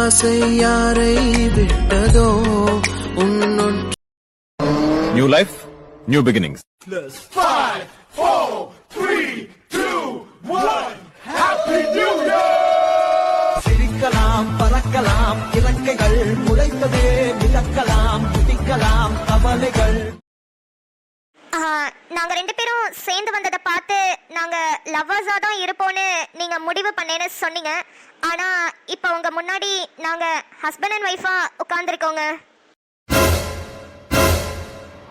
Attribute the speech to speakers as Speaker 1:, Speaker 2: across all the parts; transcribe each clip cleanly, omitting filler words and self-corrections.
Speaker 1: ஆசை யாரை விட்டதோ உன்னொன்று.
Speaker 2: New life, new beginnings.
Speaker 3: 5, 4, 3, 2, 1. Happy New Year!
Speaker 4: சிரிக்கலாம், பறக்கலாம், இறக்கைகள் முளைத்ததே, மிதக்கலாம், குதிக்கலாம், கவலைகள்.
Speaker 5: நாங்க 2 பேரும் சேர்ந்து வந்ததை பார்த்து நாங்க லவ்வர்ஸா தான் இருப்போம்னு நீங்க முடிவு பண்ணேன்னு சொன்னீங்க. ஆனா இப்ப உங்க முன்னாடி நாங்க ஹஸ்பண்ட் அண்ட் ஒய்ஃபா உட்கார்ந்துருக்கோங்க.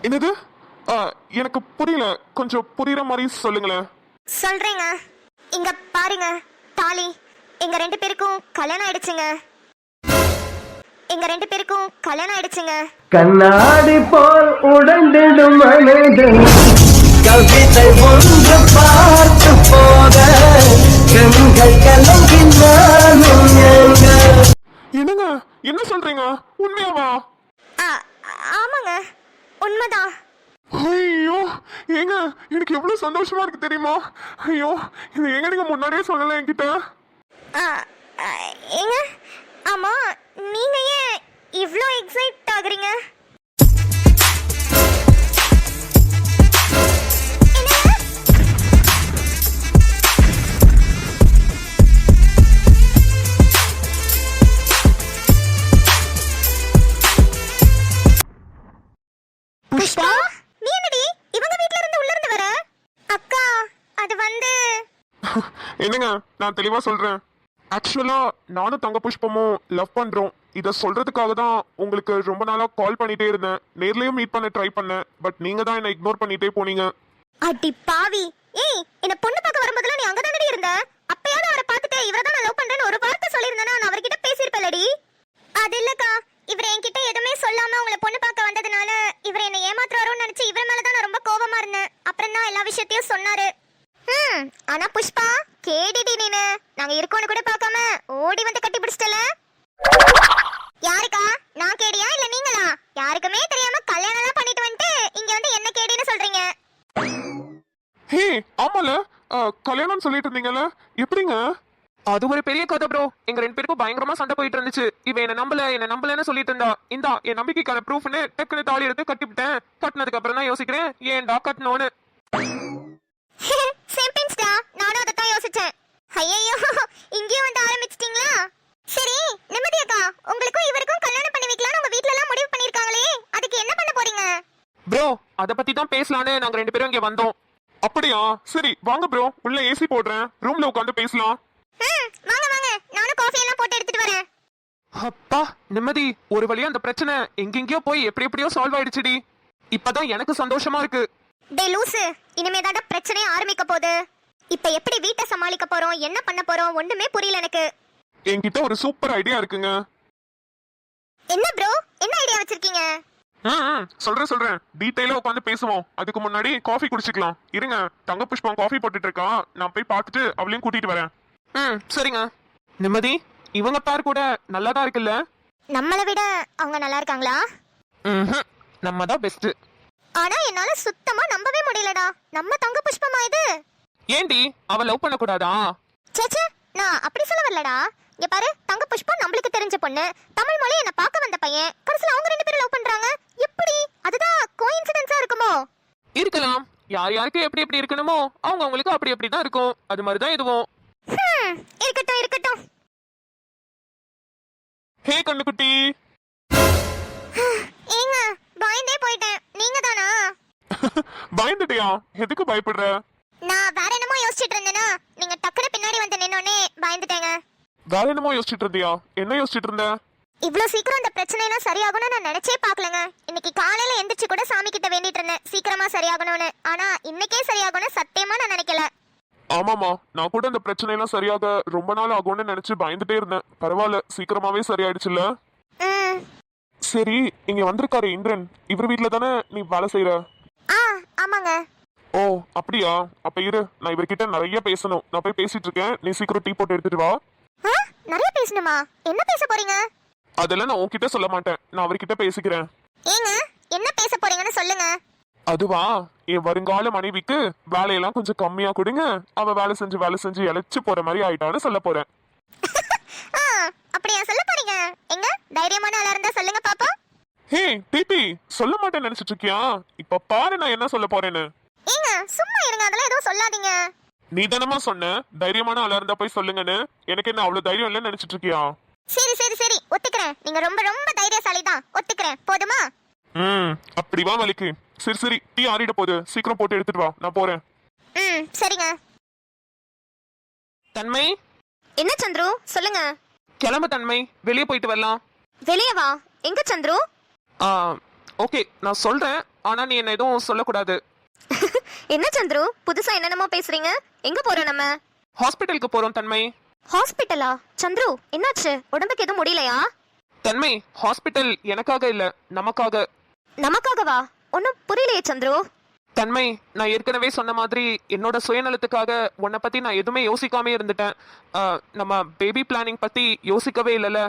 Speaker 6: என்னது? எனக்கு புரியல, கொஞ்சம் புரியுற மாதிரி சொல்லுங்களேன்.
Speaker 5: சொல்றேங்க, இங்க பாருங்க, தாலி எங்க 2 பேருக்கும் கல்யாணம் ஆயிடுச்சுங்க. எங்க 2 பேருக்கும் கல்யாணம் ஆயிடுச்சுங்க.
Speaker 4: கண்ணாடி போல் உடைந்திடும் மனிதன் கவிதை ஒன்று பார்த்து போக கண்கள் கலங்கினாலும்
Speaker 6: என்னங்க என்ன சொல்றீங்க? உண்மையாவா?
Speaker 5: ஆமாங்க, உண்மைதான்.
Speaker 6: ஐயோ ஏங்க, எனக்கு எவ்வளவு சந்தோஷமா இருக்கு தெரியுமா? ஐயோ, இது எங்க நீங்க முன்னாடியே சொல்லல என்கிட்ட?
Speaker 5: ஏங்க, ஆமா, நீங்க ஏன் இவ்ளோ எக்ஸைட் ஆகுறீங்க? புஷ்பா, நீ என்னடி இவங்க வீட்ல இருந்து உள்ள இருந்து வர? அக்கா, அது வந்து
Speaker 6: என்னங்க, நான் தெளிவா சொல்றேன். ஆக்சுவலா நானும் தங்க புஷ்பமும் லவ் பண்றோம். இத சொல்றதுக்காக தான் உங்களுக்கு ரொம்ப நாளா கால் பண்ணிட்டே இருந்தேன். நேர்லயும் மீட் பண்ண ட்ரை பண்ணேன். பட் நீங்க தான் என்ன இக்னோர் பண்ணிட்டே போனீங்க.
Speaker 5: அடி பாவி. ஏய், என்ன பொண்ணு பார்க்க வரும்போதெல்லாம் நீ அங்க தானடி இருந்த? அப்பயாவது அவரை பார்த்துட்டு இவரை தான் நான் லவ் பண்றேன்னு ஒரு வார்த்தை சொல்லியிருந்தேனா நான் அவர்கிட்ட பேசியிருப்பேன்லடி. அது இல்லக்கா, இவர் என்கிட்ட எதுவுமே சொல்லாம உங்களை பொண்ணு பார்க்க வந்ததுனால இவர் என்ன ஏமாத்துறாரோன்னு நினைச்சு இவர் மேல தான் நான் ரொம்ப கோவமா இருந்தேன். அப்புறம் தான் எல்லா விஷயத்தையும் சொன்னாரு. ஆனா புஷ்பா, கேடிடி நீனு. நாங்க இருக்கோன்னு கூட பார்க்காம ஓடி வந்து கட்டி பிடிச்சிட்டல. யாருக்கா, நான் கேடியா இல்ல நீங்களா? யாருக்குமே தெரியாம கல்யாணம் எல்லாம் பண்ணிட்டு வந்துட்டு இங்க வந்து என்ன கேடின்னு சொல்றீங்க?
Speaker 6: ஹே, ஆமால, கல்யாணம் சொல்லிட்டு இருந்தீங்கல்ல, எப்படிங்க? அது ஒரு பெரிய கதை ப்ரோ. எங்க 2 பேருக்கும் பயங்கரமா சண்டை போயிட்டு இருந்துச்சு. இவன் என்ன நம்பலன்னு சொல்லிட்டு இருந்தா. இந்தா என் நம்பிக்கைக்கான ப்ரூஃப்னு டக்குனு தாலி எடுத்து கட்டிவிட்டேன். கட்டினதுக்கு அப்புறம் தான் யோசிக்கிறேன் ஏன்டா கட்டணும்னு.
Speaker 5: சேம்பின்ஸ்டா, நானும் அத தான் யோசிச்சேன். ஐயோ, இங்கேயும் வந்து ஆரம்பிச்சிட்டீங்களா? சரி நிம்மதியாக்கா, உங்களுக்கும் இவருக்கும் கல்யாணம் பண்ணி வைக்கலாம்னு உங்க வீட்ல எல்லாம் முடிவு பண்ணிருக்காங்களே, அதுக்கு என்ன பண்ண போறீங்க?
Speaker 6: ப்ரோ, அத பத்தி தான் பேசலாம்னு நாங்க 2 பேரும் இங்க வந்தோம். அப்படியா? சரி வாங்க ப்ரோ, உள்ள ஏசி போடுறேன், ரூம்ல உட்கார்ந்து பேசலாம்.
Speaker 5: வாங்க வாங்க, நானும் காஃபி எல்லாம் போட்டு எடுத்துட்டு வரேன்.
Speaker 6: அப்பா நிம்மதி, ஒரு வழியா அந்த பிரச்சனை எங்கெங்கயோ போய் எப்படியோ சால்வ் ஆயிடுச்சுடி. இப்பதான் எனக்கு சந்தோஷமா இருக்கு.
Speaker 5: டே லூசு, இனிமே தான் பிரச்சனையே ஆரம்பிக்க போகுது. இப்ப எப்படி வீட்டை சமாளிக்க போறோம், என்ன பண்ண போறோம், ஒண்ணுமே புரியல எனக்கு.
Speaker 6: என்கிட்ட ஒரு சூப்பர் ஐடியா இருக்குங்க.
Speaker 5: என்ன ப்ரோ, என்ன ஐடியா வச்சிருக்கீங்க?
Speaker 6: சொல்றேன், டீடைலா உட்காந்து பேசுவோம். அதுக்கு முன்னாடி காஃபி குடிச்சுக்கலாம். இருங்க, தங்க புஷ்பம் காஃபி போட்டுட்டு இருக்கா, நான் போய் பார்த்துட்டு அவளையும் கூட்டிட்டு வரேன். சரிங்க. நிம்மதி, இவங்க பேர் கூட நல்லாதான் இருக்குல்ல?
Speaker 5: நம்மளை விட அவங்க நல்லா இருக்காங்களா?
Speaker 6: நம்ம தான் பெஸ்ட்.
Speaker 5: ஆனா என்னால சுத்தமா நம்பவே முடியலடா. நம்ம தங்க புஷ்பமா இது?
Speaker 6: ஏண்டி அவ லவ் பண்ண கூடாதா?
Speaker 5: சேச்சே, நான் அப்படி சொல்ல வரலடா. இங்க பாரு, தங்க புஷ்பம் நம்மளுக்கு தெரிஞ்ச பொண்ணு, தமிழ் மொழி என்ன பார்க்க வந்த பையன், கடைசில அவங்க 2 பேரும் லவ் பண்றாங்க. எப்படி? அதுதான் கோஇன்சிடென்ஸா இருக்குமோ?
Speaker 6: இருக்கலாம். யாருக்கு எப்படி இருக்கணுமோ அவங்க அவங்களுக்கு அப்படி தான் இருக்கும். அது மாதிரி தான் இதுவும்.
Speaker 5: இருக்கட்டும்.
Speaker 6: ஹே கண்ணுக்குட்டி.
Speaker 5: ஏங்க, பயந்தே போயிட்டேன். நீங்க தானா?
Speaker 6: பயந்துட்டியா? எதுக்கு பயப்படுற?
Speaker 5: நான் வேற என்னமோ யோசிச்சுட்டு இருந்தேனா, நீங்க டக்குனு பின்னாடி வந்து நின்னோனே பயந்துட்டேங்க.
Speaker 6: வேற என்னமோ யோசிச்சுட்டு இருந்தியா? என்ன யோசிச்சுட்டு இருந்த?
Speaker 5: இவ்ளோ சீக்கிரம் இந்த பிரச்சனை எல்லாம் சரியாகும்னு நான் நினைச்சே பார்க்கலங்க. இன்னைக்கு காலையில எந்திரிச்சு கூட சாமி கிட்ட வேண்டிட்டு இருந்தேன் சீக்கிரமா சரியாகணும்னு. ஆனா இன்னைக்கே சரியாகும்னு சத்தியமா நான் நினைக்கல.
Speaker 6: ஆமாமா, நான் கூட இந்த பிரச்சனை எல்லாம் சரியாக ரொம்ப நாள் ஆகும்னு நினைச்சு பயந்துட்டே இருந்தேன். பரவாயில்ல, சீக்கிரமாவே சரியாயிடுச்சுல்ல. சரி, இங்க வந்திருக்காரு இந்திரன், இவர் வீட்ல தானே நீ வேலை செய்யற?
Speaker 5: ஆமாங்க.
Speaker 6: ஓ அப்படியா? அப்ப இரு, நான் இவர்கிட்ட நிறைய பேசணும். நான் போய் பேசிட்டு இருக்கேன், நீ சீக்கிரம் டீ போட்டு எடுத்துட்டு வா.
Speaker 5: நிறைய பேசணுமா? என்ன பேச போறீங்க?
Speaker 6: அதெல்லாம் நான் உன்கிட்ட சொல்ல மாட்டேன், நான் அவர்கிட்ட பேசிக்கிறேன்.
Speaker 5: ஏங்க, என்ன பேச போறீங்கன்னு சொல்லுங்க.
Speaker 6: அதுவா, என் வருங்கால மனைவிக்கு வேலையெல்லாம் கொஞ்சம் கம்மியா கொடுங்க, அவ வேலை செஞ்சு இழைச்சு போற மாதிரி ஆயிட்டான்னு சொல்ல போறேன்.
Speaker 5: அப்படியா சொல்ல போறீங்க? தைரியமான ஆளா இருந்தா சொல்லுங்க பாப்போம்.
Speaker 6: ஹே டிபி, சொல்ல மாட்டேன்னு நினைச்சிட்டு இருக்கியா? இப்ப பாரு நான் என்ன சொல்ல போறேன்னு.
Speaker 5: ஏங்க சும்மா இருங்க, அதெல்லாம் எதுவும் சொல்லாதீங்க.
Speaker 6: நீ தானமா சொன்ன தைரியமான ஆளா இருந்தா போய் சொல்லுங்கன்னு. எனக்கு என்ன அவ்வளவு தைரியம் இல்லைன்னு நினைச்சிட்டு இருக்கியா?
Speaker 5: சரி சரி சரி, ஒத்துக்கிறேன். நீங்க ரொம்ப ரொம்ப தைரியசாலி தான், ஒத்துக்கிறேன். போதுமா?
Speaker 6: அப்படி வா வலிக்கு. சரி சரி, டீ ஆறிட போகுது, சீக்கிரம் போட்டு எடுத்துட்டு வா, நான் போறேன்.
Speaker 5: சரிங்க.
Speaker 6: தன்மை.
Speaker 5: என்ன சந்துரு, சொல்லுங்க.
Speaker 6: கிளம்பு தன்மை, வெளியே போயிட்டு வரலாம்.
Speaker 5: வெளியே வா. எங்க சந்துரு?
Speaker 6: ஓகே நான் சொல்றேன், ஆனா நீ என்ன எதுவும் சொல்லக்கூடாது.
Speaker 5: என்ன சந்துரு, புதுசா என்னென்னமோ பேசுறீங்க? எங்க போறோம் நம்ம?
Speaker 6: ஹாஸ்பிட்டலுக்கு போறோம் தன்மை.
Speaker 5: ஹாஸ்பிட்டலா? சந்துரு என்னாச்சு? உடம்புக்கு எதுவும் முடியலையா?
Speaker 6: தன்மை, ஹாஸ்பிட்டல் எனக்காக இல்ல, நமக்காக.
Speaker 5: நமக்காகவா? ஒன்னும் புரியலையே சந்துரு.
Speaker 6: தன்மை, நான் ஏற்கனவே சொன்ன மாதிரி என்னோட சுயநலத்துக்காக உன்னை பத்தி நான் எதுவுமே யோசிக்காம இருந்துட்டேன். நம்ம பேபி பிளானிங் பத்தி யோசிக்கவே இல்லைல்ல.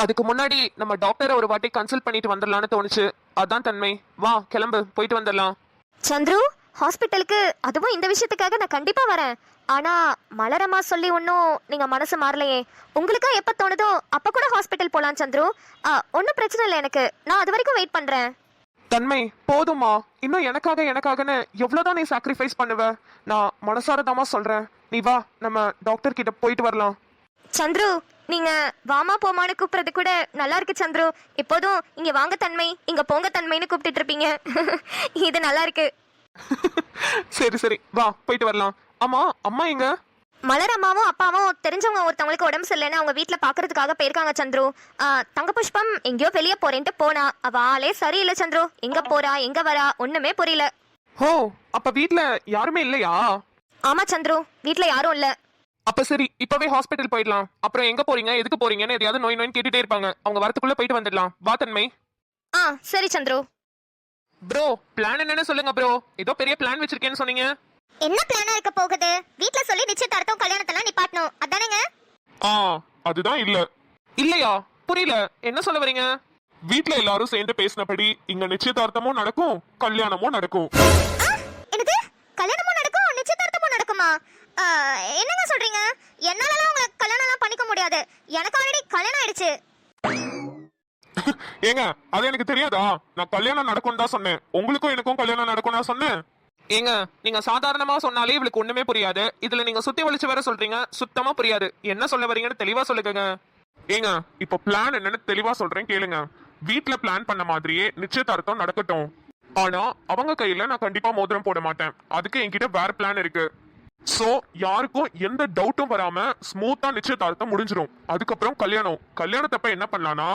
Speaker 6: அதுக்கு முன்னாடி நம்ம டாக்டரை ஒரு வாட்டி கன்சல்ட் பண்ணிட்டு வந்துடலான்னு தோணுச்சு. அதான் தன்மை, வா கிளம்பு, போயிட்டு வந்துடலாம்.
Speaker 5: சந்துரு, ஹாஸ்பிட்டலுக்கு அதுவும் இந்த விஷயத்துக்காக நான் கண்டிப்பா வரேன். ஆனா மலரம்மா சொல்லி ஒன்னும் நீங்க மனசு மாறலையே. உங்களுக்கு எப்ப தோணுதோ அப்ப கூட ஹாஸ்பிட்டல் போலாம் சந்துரு. ஒன்னும் பிரச்சனை இல்லை எனக்கு. நான் அது வரைக்கும் வெயிட் பண்றேன்.
Speaker 6: தன்மை போதுமா? இன்னும் எனக்காகன்னு எவ்வளவுதான் நீ சாக்ரிஃபைஸ் பண்ணுவ? நான் மனசாரதாமா சொல்றேன், நீ வா, நம்ம டாக்டர் கிட்ட போயிட்டு வரலாம்.
Speaker 5: சந்துரு, நீங்க வாமா போமான்னு கூப்பிடுறது கூட நல்லா இருக்கு சந்துரு. இப்போதும் இங்க வாங்க தன்மை, இங்க போங்க தன்மைன்னு கூப்பிட்டு இருப்பீங்க. இது நல்லா இருக்கு.
Speaker 6: சரி சரி, வா போயிட்டு வரலாம். ஆமா, அம்மா எங்க?
Speaker 5: மலர் அம்மாவும் அப்பாவும் தெரிஞ்சவங்க ஒருத்தவங்களுக்கு உடம்பு சரியில்லைன்னு அவங்க வீட்டுல பாக்குறதுக்காக போயிருக்காங்க சந்துரு. தங்க புஷ்பம் எங்கேயோ வெளியே போறேன்ட்டு போனா. அவ ஆளே சரியில்லை சந்துரு. எங்க போறா எங்க வரா ஒண்ணுமே புரியல.
Speaker 6: ஓ, அப்ப வீட்ல யாருமே இல்லையா?
Speaker 5: ஆமா சந்துரு, வீட்டுல யாரும் இல்ல.
Speaker 6: அப்ப சரி, இப்பவே ஹாஸ்பிட்டல் போயிடலாம். அப்புறம் எங்க போறீங்க, எதுக்கு போறீங்கன்னு எதையாவது நோய் நோய்னு கேட்டுட்டே இருப்பாங்க. அவங்க வரத்துக்குள்ள போயிட்டு வந்துடலாம். வா தன்மை.
Speaker 5: சரி சந்துரு.
Speaker 6: ப்ரோ, பிளான் என்னன்னு சொல்லுங்க ப்ரோ. ஏதோ பெரிய பிளான் வச்சிருக்கேன்னு சொன்னீங்க.
Speaker 5: என்ன பிளானா இருக்க போகுது? வீட்ல சொல்லி நிச்சயதார்த்தம் கல்யாணத்தெல்லாம் நிப்பாட்டணும், அதானேங்க?
Speaker 6: அதுதான் இல்ல. இல்லையா? புரியல, என்ன சொல்ல வரீங்க? வீட்ல எல்லாரும் சேர்ந்து பேசினபடி இங்க நிச்சயதார்த்தமும் நடக்கும், கல்யாணமும் நடக்கும்.
Speaker 5: என்னது? கல்யாணமும் நடக்கும் நிச்சயதார்த்தமும் நடக்குமா? என்னங்க சொல்றீங்க? என்னாலலாம் உங்களை கல்யாணம் எல்லாம் பண்ணிக்க முடியாது. எனக்கு ஆல்ரெடி கல்யாணம் ஆயிடுச்சு.
Speaker 6: ஏங்க, அது எனக்கு தெரியாதா? நான் கல்யாணம் நடக்கும் தான் சொன்னேன். உங்களுக்கும் எனக்கும் கல்யாணம் நடக்கும் நான் சொன்னேன். ஏங்க, நீங்க சாதாரணமா சொன்னாலே இவளுக்கு ஒண்ணுமே புரியாது. இதுல நீங்க சுத்தி வலிச்சு வேற சொல்றீங்க, சுத்தமா புரியாது. என்ன சொல்ல வரீங்கன்னு தெளிவா சொல்லுங்க. ஏங்க, இப்ப பிளான் என்னன்னு தெளிவா சொல்றேன் கேளுங்க. வீட்ல பிளான் பண்ண மாதிரியே நிச்சயதார்த்தம் நடக்கட்டும். ஆனா அவங்க கையில நான் கண்டிப்பா மோதிரம் போட மாட்டேன். அதுக்கு என்கிட்ட வேற பிளான் இருக்கு. சோ யாருக்கும் எந்த டவுட்டும் வராம ஸ்மூத்தா நிச்சயதார்த்தம் முடிஞ்சிடும். அதுக்கப்புறம் கல்யாணத்தப்ப என்ன பண்ணலாம்னா,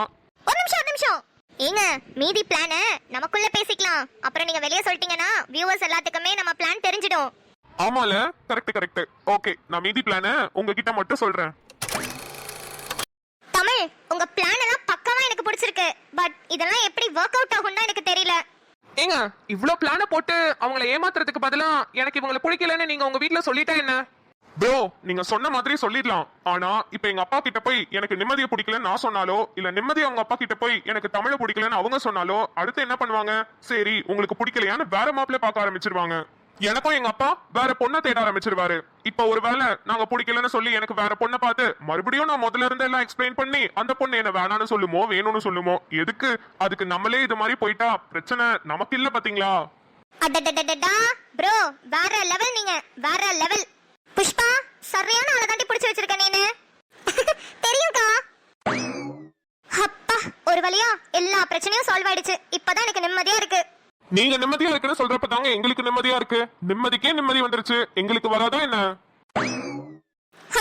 Speaker 5: ஒரு நிமிஷம். ஏங்க, மீதி பிளான நமக்குள்ள பேசிக்கலாம். அப்புறம் நீங்க வெளியே சொல்லிட்டீங்கன்னா வியூவர்ஸ் எல்லாத்துக்குமே நம்ம பிளான் தெரிஞ்சிடும்.
Speaker 6: ஆமால, கரெக்ட். ஓகே, நான் மீதி பிளான உங்ககிட்ட மட்டும் சொல்றேன்.
Speaker 5: தமிழ், உங்க பிளான் எல்லாம் பக்கமா எனக்கு பிடிச்சிருக்கு. பட் இதெல்லாம் எப்படி ஒர்க் அவுட் ஆகும்னா எனக்கு தெரியல.
Speaker 6: ஏங்க, இவ்ளோ பிளான போட்டு அவங்கள ஏமாத்துறதுக்கு பதிலா எனக்கு இவங்களை பிடிக்கலன்னு நீங்க உங்க வீட்ல சொல்லிட்டா என்ன? ப்ரோ, நீங்க சொன்ன மாதிரி சொல்லிடலாம். ஆனா இப்ப எங்க அப்பா கிட்ட போய் எனக்கு நிம்மதியை பிடிக்கலன்னு நான் சொன்னாலோ, இல்ல நிம்மதியை அவங்க அப்பா கிட்ட போய் எனக்கு தமிழை பிடிக்கலன்னு அவங்க சொன்னாலோ, அடுத்து என்ன பண்ணுவாங்க? சரி உங்களுக்கு பிடிக்கலையான்னு வேற மாப்பிள்ளை பார்க்க ஆரம்பிச்சிருவாங்க. எனக்கும் எங்க அப்பா வேற பொண்ணை தேட ஆரம்பிச்சிருவாரு. இப்ப ஒருவேளை நாங்க பிடிக்கலன்னு சொல்லி எனக்கு வேற பொண்ணை பார்த்து மறுபடியும் நான் முதல்ல இருந்து எல்லாம் எக்ஸ்பிளைன் பண்ணி அந்த பொண்ணு என்ன வேணான்னு சொல்லுமோ வேணும்னு சொல்லுமோ, எதுக்கு? அதுக்கு நம்மளே இது மாதிரி போயிட்டா பிரச்சனை நமக்கு இல்ல பாத்தீங்களா?
Speaker 5: ப்ரோ, வேற லெவல். நீங்க வேற லெவல். புஷ்பா, சரியான ஆளை தாண்டி பிடிச்சு வச்சிருக்க நீனு. தெரியும்க்கா. அப்பா, ஒரு வழியா எல்லா பிரச்சனையும் சால்வ் ஆயிடுச்சு. இப்பதான் எனக்கு நிம்மதியா இருக்கு.
Speaker 6: நீங்க நிம்மதியா இருக்குன்னு சொல்றப்ப தாங்க எங்களுக்கு நிம்மதியா இருக்கு. நிம்மதிக்கே நிம்மதி வந்துருச்சு, எங்களுக்கு வராதா என்ன?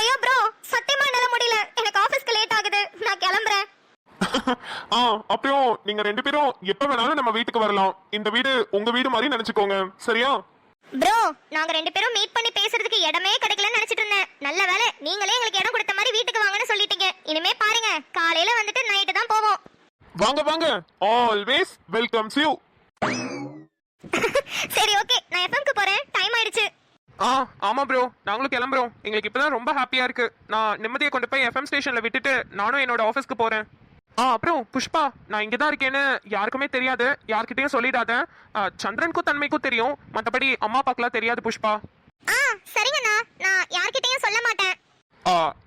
Speaker 5: ஐயோ ப்ரோ, சத்தியமா என்னால முடியல. எனக்கு ஆபீஸ்க்கு லேட் ஆகுது, நான் கிளம்புறேன்.
Speaker 6: அப்புறம் நீங்க ரெண்டு பேரும் எப்ப வேணாலும் நம்ம வீட்டுக்கு வரலாம். இந்த வீடு உங்க வீடு மாதிரி நினைச்சுக்கோங்க, சரியா?
Speaker 5: ப்ரோ, நாங்க ரெண்டு பேரும் மீட் பண்ணி பேசுறதுக்கு இடமே கிடைக்கலன்னு நினைச்சிட்டு இருந்தேன். நல்ல வேளை நீங்களே எங்களுக்கு இடம் கொடுத்த மாதிரி வீட்டுக்கு வாங்கன்னு சொல்லிட்டீங்க. இனிமே பாருங்க, காலையில வந்துட்டு நைட்டு தான் போவோம்.
Speaker 6: வாங்க, ஆல்வேஸ் வெல்கம்ஸ் யூ.
Speaker 5: சரி ஓகே, நான் எஃப்எம்க்கு போறேன், டைம் ஆயிடுச்சு.
Speaker 6: ஆமா ப்ரோ, நாங்களும் கிளம்புறோம். எங்களுக்கு இப்பதான் ரொம்ப ஹாப்பியா இருக்கு. நான் நிம்மதியை கொண்டு போய் எஃப்எம் ஸ்டேஷன்ல விட்டுட்டு நானும் என்னோட ஆபீஸ்க்கு போறேன். அப்புறம் புஷ்பா, நான் இங்கதான் இருக்கேன்னு யாருக்குமே தெரியாது, யார்கிட்டயும் சொல்லிடாத. சந்திரனுக்கும் தன்மைக்கும் தெரியும், மத்தபடி அம்மா அப்பாக்கெல்லாம் தெரியாது புஷ்பா.
Speaker 5: சரிங்கண்ணா, நான் யார்கிட்டயும் சொல்ல மாட்டேன்.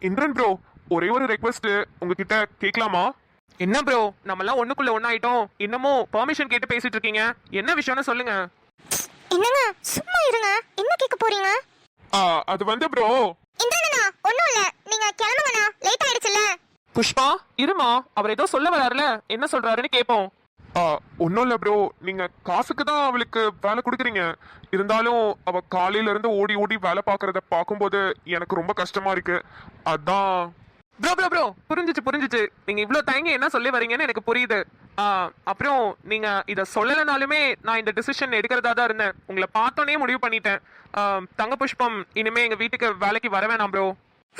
Speaker 6: இந்திரன் ப்ரோ, ஒரே ஒரு ரெக்வெஸ்ட் உங்ககிட்ட கேட்கலாமா? என்ன ப்ரோ நம்ம எல்லாம் ஒண்ணுக்குள்ள ஒண்ணாயிட்டோம், இன்னமும் பெர்மிஷன் கேட்டு பேசிட்டு இருக்கீங்க, என்ன விஷயம்னு சொல்லுங்க.
Speaker 5: என்னங்க சும்மா இருங்க, என்ன கேட்க போறீங்க?
Speaker 6: அது வந்து ப்ரோ
Speaker 5: இந்தாண்ணா ஒண்ணும் இல்ல, நீங்க கிளம்புங்கண்ணா, லேட் ஆயிடுச்சுல்ல.
Speaker 6: புஷ்பா இருமா, அவர் ஏதோ சொல்ல வராருல, என்ன சொல்றாருன்னு கேட்போம். ஒன்னும் இல்ல ப்ரோ, நீங்க காசுக்கு தான் அவளுக்கு வேலை கொடுக்குறீங்க, இருந்தாலும் அவ காலையில இருந்து ஓடி ஓடி வேலை பாக்குறத பார்க்கும்போது எனக்கு ரொம்ப கஷ்டமா இருக்கு, அதான். ப்ரோ ப்ரோ ப்ரோ புரிஞ்சிச்சு, நீங்க இவ்வளவு தயங்கி என்ன சொல்லி வரீங்கன்னு எனக்கு புரியுது. அப்புறம் நீங்க இத சொல்லலைனாலுமே நான் இந்த டிசிஷன் எடுக்கிறதா தான் இருந்தேன், உங்களை பார்த்தோன்னே முடிவு பண்ணிட்டேன். தங்க புஷ்பம் இனிமே எங்க வீட்டுக்கு வேலைக்கு வர வேணாம் ப்ரோ.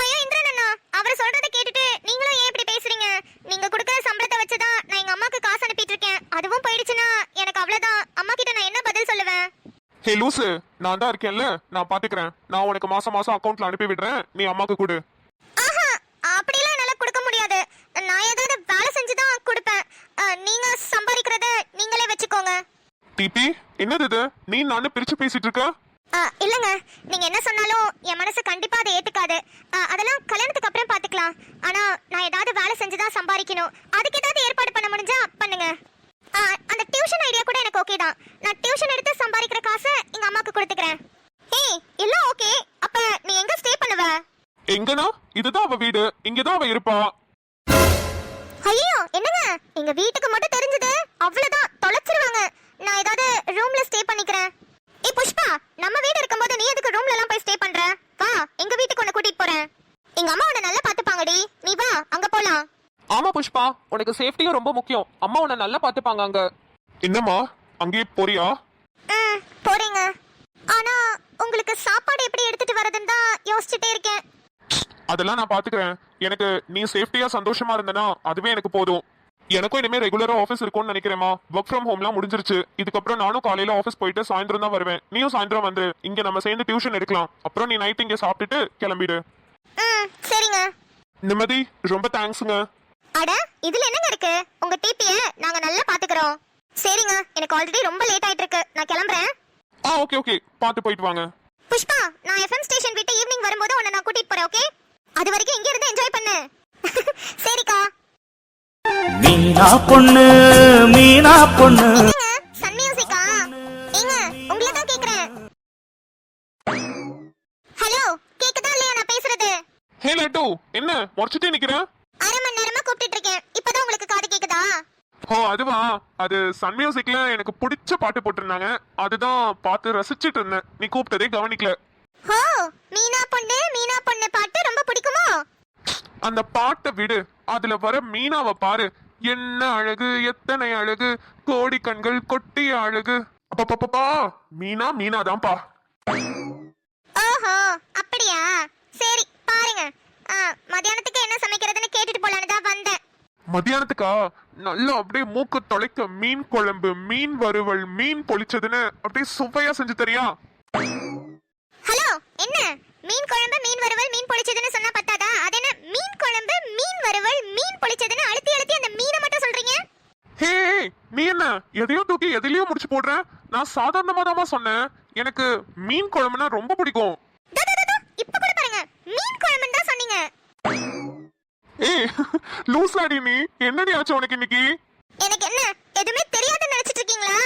Speaker 5: ஐயோ இந்திரன் அண்ணா, அவர் சொல்றத கேட்டுட்டு நீங்களும் ஏன் இப்படி பேசுறீங்க? நீங்க கொடுக்கிற சம்பளத்தை வச்சுதான் நான் எங்க அம்மாக்கு காசு அனுப்பிட்டு இருக்கேன், அதுவும் போயிடுச்சுன்னா எனக்கு அவ்வளவுதான். அம்மா கிட்ட நான் என்ன பதில் சொல்லுவேன்?
Speaker 6: ஹே லூசு, நான் தான் இருக்கேன்ல, நான் பாத்துக்கிறேன். நான் உனக்கு மாசம் மாசம் அக்கௌண்ட்ல அனுப்பி விடுறேன், நீ அம்மாக்கு கொடு.
Speaker 5: ஆஹா, அப்படிலாம் என்னால கொடுக்க முடியாது. நான் ஏதாவது வேலை செஞ்சுதான் கொடுப்பேன். நீங்க சம்பாதிக்கிறத நீங்களே வச்சுக்கோங்க.
Speaker 6: டிபி என்னது இது, நீ நானும் பிரிச்சு பேசிட்டு இருக்க?
Speaker 5: இல்லங்க, நீங்க என்ன சொன்னாலும் என் மனசு கண்டிப்பா அதை ஏத்துக்காது. அதெல்லாம் கல்யாணத்துக்கு அப்புறம் பாத்துக்கலாம். ஆனா நான் ஏதாவது வேலை செஞ்சுதான் சம்பாதிக்கணும், அதுக்கு ஏதாவது ஏற்பாடு பண்ண முடிஞ்சா பண்ணுங்க. அந்த டியூஷன் ஐடியா கூட எனக்கு ஓகே தான். நான் டியூஷன் எடுத்து சம்பாதிக்கிற காசை எங்க அம்மாக்கு கொடுத்துக்கிறேன். ஏய் எல்லாம் ஓகே, அப்ப நீ எங்க ஸ்டே பண்ணுவ?
Speaker 6: எங்கனா? இதுதான் அவ வீடு, இங்கதான் அவ இருப்பா.
Speaker 5: ஐயோ என்னங்க, எங்க வீட்டுக்கு மட்டும் தெரிஞ்சது அவ்வளவுதான், தொலைச்சிருவாங்க. நான் ஏதாவது ரூம்ல ஸ்டே பண்ணிக்கிறேன். ஏய் புஷ்பா, நம்ம வீடு இருக்கும்போது நீ எதுக்கு ரூம்ல எல்லாம் போய் ஸ்டே பண்ற? வா, எங்க வீட்டுக்கு உன்னை கூட்டிட்டு போறேன். எங்க அம்மா உன்னை நல்லா பாத்துப்பாங்கடி, நீ வா அங்க போலாம்.
Speaker 6: ஆமா புஷ்பா, உனக்கு சேஃப்டியும் ரொம்ப முக்கியம், அம்மா உன்னை நல்லா பாத்துப்பாங்க அங்க. என்னம்மா அங்கேயே போறியா?
Speaker 5: போறீங்க, ஆனா உங்களுக்கு சாப்பாடு எப்படி எடுத்துட்டு வரதுன்னு தான் யோசிச்சுட்டே இருக்கேன்.
Speaker 6: அதெல்லாம் நான் பாத்துக்கிறேன், எனக்கு நீ சேஃப்டியா சந்தோஷமா இருந்தனா அதுவே எனக்கு போதும். எனக்கும் இனிமே ரெகுலரா ஆஃபீஸ் இருக்கும்னு நினைக்கிறேமா. ஒர்க் ஃப்ரம் ஹோம்லாம் முடிஞ்சிருச்சு, இதுக்கப்புறம் நானும் காலையில ஆஃபீஸ் போயிட்டு சாயந்தரம் தான் வருவேன். நீயும் சாயந்தரம் வந்து இங்க நம்ம சேர்ந்து டியூஷன் எடுக்கலாம். அப்புறம் நீ நைட் இங்க சாப்பிட்டுட்டு கிளம்பிடு.
Speaker 5: சரிங்க.
Speaker 6: நிம்மதி, ரொம்ப தேங்க்ஸுங்க.
Speaker 5: அட இதுல என்னங்க இருக்கு, உங்க டிபிய நாங்க நல்லா பாத்துக்கிறோம். சரிங்க, எனக்கு ஆல்ரெடி ரொம்ப லேட் ஆயிட்டு இருக்கு, நான் கிளம்புறேன்.
Speaker 6: ஓகே ஓகே, பாத்து போயிட்டு வாங்க.
Speaker 5: புஷ்பா, நான் எஃப்எம் ஸ்டேஷன் விட்டு ஈவினிங் வரும்போது உன்னை நான் கூட்டிட்டு போறேன், ஓகே? அது வரைக்கும் இங்க இருந்து என்ஜாய் பண்ணு. சரிக்கா.
Speaker 4: மீனா பொண்ணு மீனா பொண்ணு.
Speaker 5: சன் மியூசிக்கா? ஏங்க உங்களை தான் கேக்குறேன். ஹலோ, கேக்குதா இல்லையா நான் பேசுறது?
Speaker 6: ஹே லட்டு, என்ன முறைச்சிட்டே நிக்கிற?
Speaker 5: அரை மணி நேரமா கூப்பிட்டு இருக்கேன், இப்பதான் உங்களுக்கு காது கேக்குதா?
Speaker 6: அதுவா, அது சன் மியூசிக்ல எனக்கு பிடிச்ச பாட்டு போட்டிருந்தாங்க, அதுதான் பார்த்து ரசிச்சிட்டு இருந்தேன், நீ கூப்பிட்டதே கவனிக்கல.
Speaker 5: ஓ, மீனா பொண்ணு பாட்டு ரொம்ப பிடிக்குமோ?
Speaker 6: அந்த பாட்டை விடு, அதுல வர மீனாவை பாரு, என்ன அழகு, எத்தனை அழகு, கோடி கண்கள் கொட்டிய அழகு. அப்பப்பா, மீனா மீனாதான்ப்பா.
Speaker 5: ஓஹோ அப்படியா, சரி பாருங்க. மத்தியானத்துக்கு என்ன சமைக்கிறதுன்னு கேட்டுட்டு போலான்னு தான் வந்தேன்.
Speaker 6: மத்தியானத்துக்கா? நல்லா அப்படியே மூக்கு தொலைக்க மீன் குழம்பு, மீன் வறுவல், மீன் பொளிச்சதுன்னு அப்படியே சுவையா செஞ்சு தரியா?
Speaker 5: ஹலோ, என்ன மீன் குழம்பு, மீன் வறுவல், மீன் பொளிச்சதுன்னு சொன்னா பத்தாதா? அது என்ன மீன் குழம்பு, மீன் வறுவல், மீன் பொளிச்சதுன்னு அழுத்தி அழுத்தி அந்த மீனை மட்டும் சொல்றீங்க?
Speaker 6: ஹே, நீ என்ன எதையும் தூக்கி எதிலையும் முடிச்சு போடுற? நான் சாதாரணமா தான் சொன்னேன், எனக்கு மீன் குழம்புனா ரொம்ப பிடிக்கும்.
Speaker 5: இப்ப கூட பாருங்க, மீன் குழம்புன்னு தான் சொன்னீங்க.
Speaker 6: ஏய் லூசாடி, நீ என்னடி ஆச்சு உனக்கு இன்னைக்கு?
Speaker 5: எனக்கு என்ன எதுவுமே தெரியாதுன்னு நினைச்சிட்டு இருக்கீங்களா?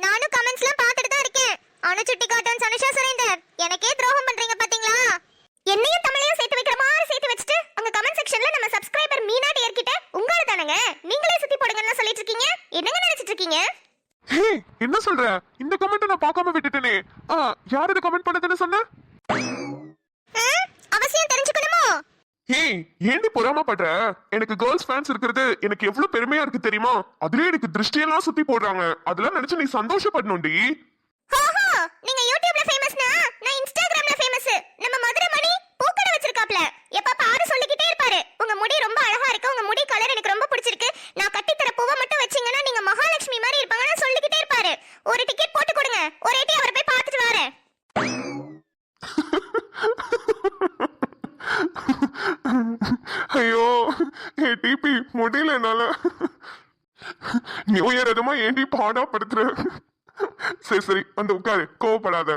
Speaker 5: நானும் கமெண்ட்ஸ்லாம் பார்த்துட்டு தான் இருக்கேன். அனு சுட்டி கார்ட்டூன்ஸ், அனுஷா சுரேந்தர், எனக்கே துரோகம் பண்றீங்க பாத்தீங்களா? என்னையும் தமிழையும் சேர்த்து வைக்கிற மாதிரி சேர்த்து வச்சுட்டு அங்க கமெண்ட் செக்ஷன்ல நம்ம சப்ஸ்கிரைபர் மீனா டியர் கிட்ட உங்கள தானங்க நீங்களே சுத்தி போடுங்கன்னு சொல்லிட்டு இருக்கீங்க. என்னங்க நினைச்சிட்டு இருக்கீங்க?
Speaker 6: ஹே, என்ன சொல்ற? இந்த கமெண்ட் நான் பார்க்காம விட்டுட்டேனே. யார் இது கமெண்ட் பண்ணதுன்னு சொன்ன?
Speaker 5: அவசியம் தெரிஞ்சுக்கணுமோ?
Speaker 6: ஹே, ஏண்டி பொறாமப்படுற? எனக்கு கேர்ள்ஸ் ஃபேன்ஸ் இருக்கிறது எனக்கு எவ்வளவு பெருமையா இருக்கு தெரியுமா? அதுலயே எனக்கு திருஷ்டியெல்லாம் சுத்தி போடுறாங்க, அதெல்லாம் நினைச்சு நீ சந்தோஷப்படணும்டி.
Speaker 5: ஓஹோ, நீங்க யூடியூப்ல ஃபேமஸ்னா நான் இன்ஸ்டாகிராம்ல ஃபேமஸ். நம்ம மதுரை மணி பூக்கடை வச்சிருக்காப்ல, எப்ப பாரு சொல்லிக்கிட்டே இருப்பாரு, உங்க முடி ரொம்ப அழகா இருக்கு, உங்க முடி கலர் எனக்கு ரொம்ப பிடிச்சிருக்கு, நான் கட்டி தர பூவை மட்டும் வச்சீங்கன்னா நீங்க மகாலட்சுமி மாதிரி இருப்பாங்கன்னு சொல்லிக்கிட்டே இருப்பாரு. ஒரு டிக்கெட் போட்டு கொடுங்க, ஒரேட்டி அவரை போய் பார்த்துட்டு வரேன்.
Speaker 6: ஐயோ டிபி, முடியல என்னால. நியூ இயர் எதுமா ஏண்டி பாடா படுத்துற? சரி சரி, வந்து உட்காரு, கோவப்படாத.